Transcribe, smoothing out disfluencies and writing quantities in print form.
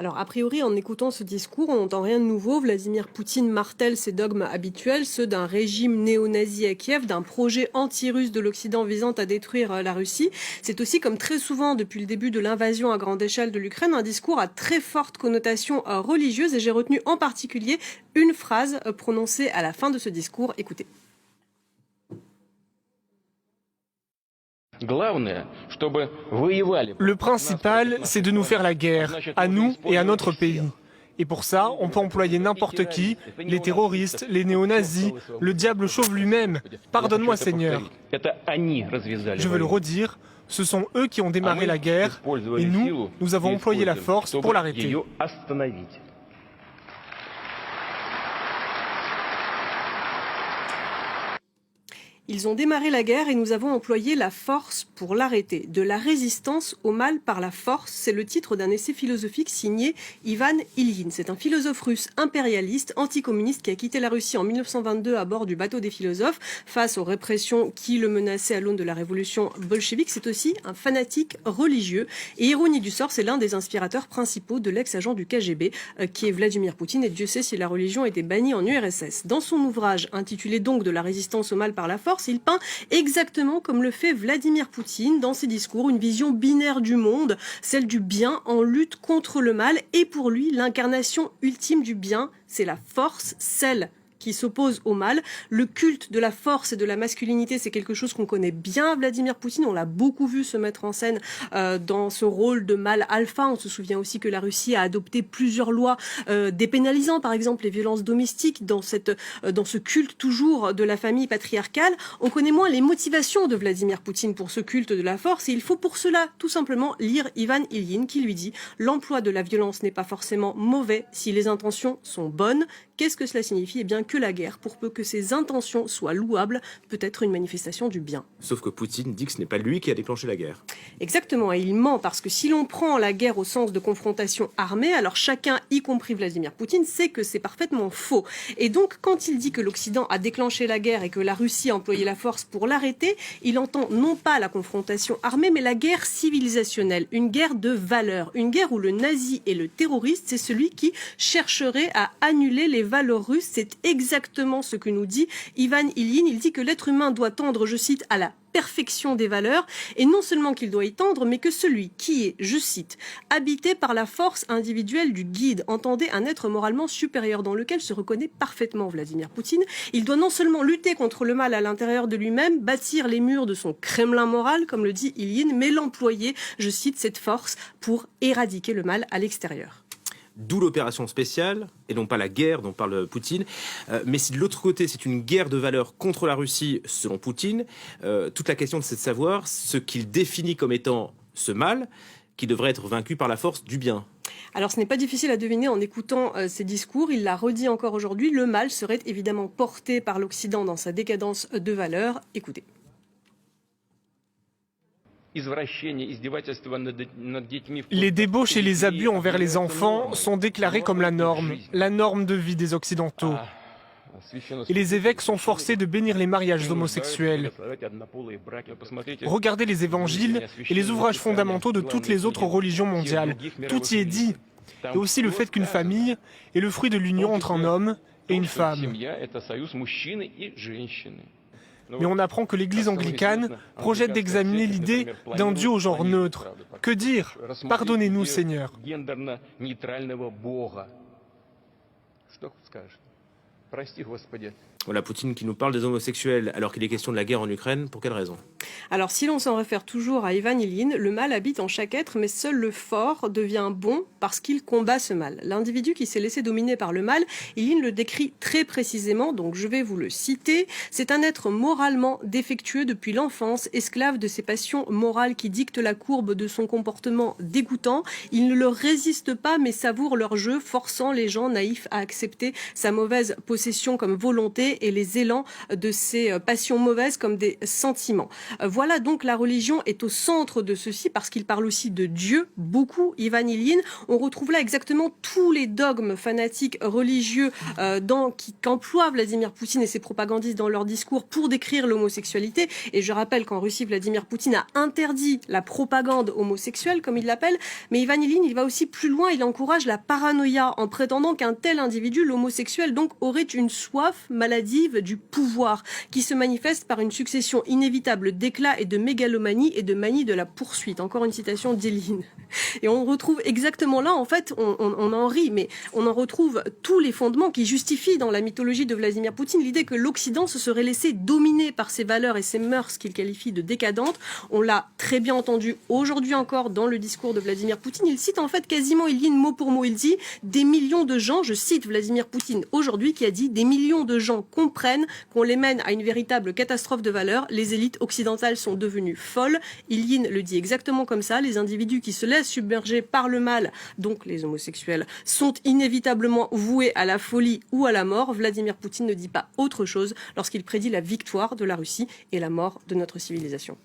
Alors, a priori, en écoutant ce discours, on n'entend rien de nouveau. Vladimir Poutine martèle ses dogmes habituels, ceux d'un régime néo-nazi à Kiev, d'un projet anti-russe de l'Occident visant à détruire la Russie. C'est aussi, comme très souvent depuis le début de l'invasion à grande échelle de l'Ukraine, un discours à très forte connotation religieuse. Et j'ai retenu en particulier une phrase prononcée à la fin de ce discours. Écoutez. Le principal, c'est de nous faire la guerre, à nous et à notre pays. Et pour ça, on peut employer n'importe qui, les terroristes, les néo-nazis, le diable chauve lui-même. Pardonne-moi, Seigneur. Je veux le redire, ce sont eux qui ont démarré la guerre, et nous avons employé la force pour l'arrêter. Ils ont démarré la guerre et nous avons employé la force pour l'arrêter. De la résistance au mal par la force, c'est le titre d'un essai philosophique signé Ivan Ilyin. C'est un philosophe russe impérialiste, anticommuniste qui a quitté la Russie en 1922 à bord du bateau des philosophes face aux répressions qui le menaçaient à l'aune de la révolution bolchevique. C'est aussi un fanatique religieux. Et ironie du sort, c'est l'un des inspirateurs principaux de l'ex-agent du KGB qui est Vladimir Poutine. Et Dieu sait si la religion était bannie en URSS. Dans son ouvrage intitulé donc De la résistance au mal par la force, il peint exactement comme le fait Vladimir Poutine dans ses discours, une vision binaire du monde, celle du bien en lutte contre le mal. Et pour lui, l'incarnation ultime du bien, c'est la force, celle qui s'oppose au mal. Le culte de la force et de la masculinité, c'est quelque chose qu'on connaît bien Vladimir Poutine. On l'a beaucoup vu se mettre en scène dans ce rôle de mâle alpha. On se souvient aussi que la Russie a adopté plusieurs lois dépénalisant, par exemple, les violences domestiques dans ce culte toujours de la famille patriarcale. On connaît moins les motivations de Vladimir Poutine pour ce culte de la force. Et il faut pour cela, tout simplement, lire Ivan Ilyin qui lui dit « L'emploi de la violence n'est pas forcément mauvais si les intentions sont bonnes ». Qu'est-ce que cela signifie ? Eh bien que la guerre, pour peu que ses intentions soient louables, peut être une manifestation du bien. Sauf que Poutine dit que ce n'est pas lui qui a déclenché la guerre. Exactement, et il ment parce que si l'on prend la guerre au sens de confrontation armée, alors chacun, y compris Vladimir Poutine, sait que c'est parfaitement faux. Et donc, quand il dit que l'Occident a déclenché la guerre et que la Russie a employé la force pour l'arrêter, il entend non pas la confrontation armée, mais la guerre civilisationnelle, une guerre de valeurs, une guerre où le nazi et le terroriste, c'est celui qui chercherait à annuler les valeurs russes. C'est exactement ce que nous dit Ivan Ilyin. Il dit que l'être humain doit tendre, je cite, à la perfection des valeurs, et non seulement qu'il doit y tendre, mais que celui qui est, je cite, habité par la force individuelle du guide, entendez un être moralement supérieur dans lequel se reconnaît parfaitement Vladimir Poutine, il doit non seulement lutter contre le mal à l'intérieur de lui-même, bâtir les murs de son Kremlin moral, comme le dit Ilyin, mais l'employer, je cite, cette force pour éradiquer le mal à l'extérieur. D'où l'opération spéciale, et non pas la guerre dont parle Poutine. Mais si de l'autre côté, c'est une guerre de valeurs contre la Russie, selon Poutine, toute la question, c'est de savoir ce qu'il définit comme étant ce mal, qui devrait être vaincu par la force du bien. Alors ce n'est pas difficile à deviner en écoutant ces discours, il l'a redit encore aujourd'hui, le mal serait évidemment porté par l'Occident dans sa décadence de valeurs. Écoutez. Les débauches et les abus envers les enfants sont déclarés comme la norme de vie des Occidentaux. Et les évêques sont forcés de bénir les mariages homosexuels. Regardez les évangiles et les ouvrages fondamentaux de toutes les autres religions mondiales. Tout y est dit. Et aussi le fait qu'une famille est le fruit de l'union entre un homme et une femme. Mais on apprend que l'Église anglicane projette d'examiner l'idée d'un Dieu au genre neutre. Que dire ? Pardonnez-nous, Seigneur. Voilà, Poutine qui nous parle des homosexuels alors qu'il est question de la guerre en Ukraine. Pour quelle raison ? Alors si l'on s'en réfère toujours à Ivan Ilyin, le mal habite en chaque être, mais seul le fort devient bon parce qu'il combat ce mal. L'individu qui s'est laissé dominer par le mal, Ilyin le décrit très précisément, donc je vais vous le citer. C'est un être moralement défectueux depuis l'enfance, esclave de ses passions morales qui dictent la courbe de son comportement dégoûtant. Il ne leur résiste pas mais savoure leur jeu, forçant les gens naïfs à accepter sa mauvaise possession comme volonté. gré et les élans de ces passions mauvaises comme des sentiments. Voilà donc la religion est au centre de ceci parce qu'il parle aussi de Dieu, beaucoup, Ivan Ilyin. On retrouve là exactement tous les dogmes fanatiques religieux qu'emploie Vladimir Poutine et ses propagandistes dans leur discours pour décrire l'homosexualité. Et je rappelle qu'en Russie, Vladimir Poutine a interdit la propagande homosexuelle, comme il l'appelle. Mais Ivan Ilyin, il va aussi plus loin, il encourage la paranoïa en prétendant qu'un tel individu, l'homosexuel, donc, aurait une soif maladive du pouvoir qui se manifeste par une succession inévitable d'éclats et de mégalomanie et de manie de la poursuite. Encore une citation d'Ilyin. Et on retrouve exactement là, en fait, on en rit, mais on en retrouve tous les fondements qui justifient dans la mythologie de Vladimir Poutine l'idée que l'Occident se serait laissé dominer par ses valeurs et ses mœurs qu'il qualifie de décadentes. On l'a très bien entendu aujourd'hui encore dans le discours de Vladimir Poutine. Il cite en fait quasiment Ilyin mot pour mot. Il dit des millions de gens, je cite Vladimir Poutine aujourd'hui qui a dit des millions de gens comprennent qu'on les mène à une véritable catastrophe de valeurs. Les élites occidentales sont devenues folles. Ilyin le dit exactement comme ça. Les individus qui se laissent submerger par le mal, donc les homosexuels, sont inévitablement voués à la folie ou à la mort. Vladimir Poutine ne dit pas autre chose lorsqu'il prédit la victoire de la Russie et la mort de notre civilisation.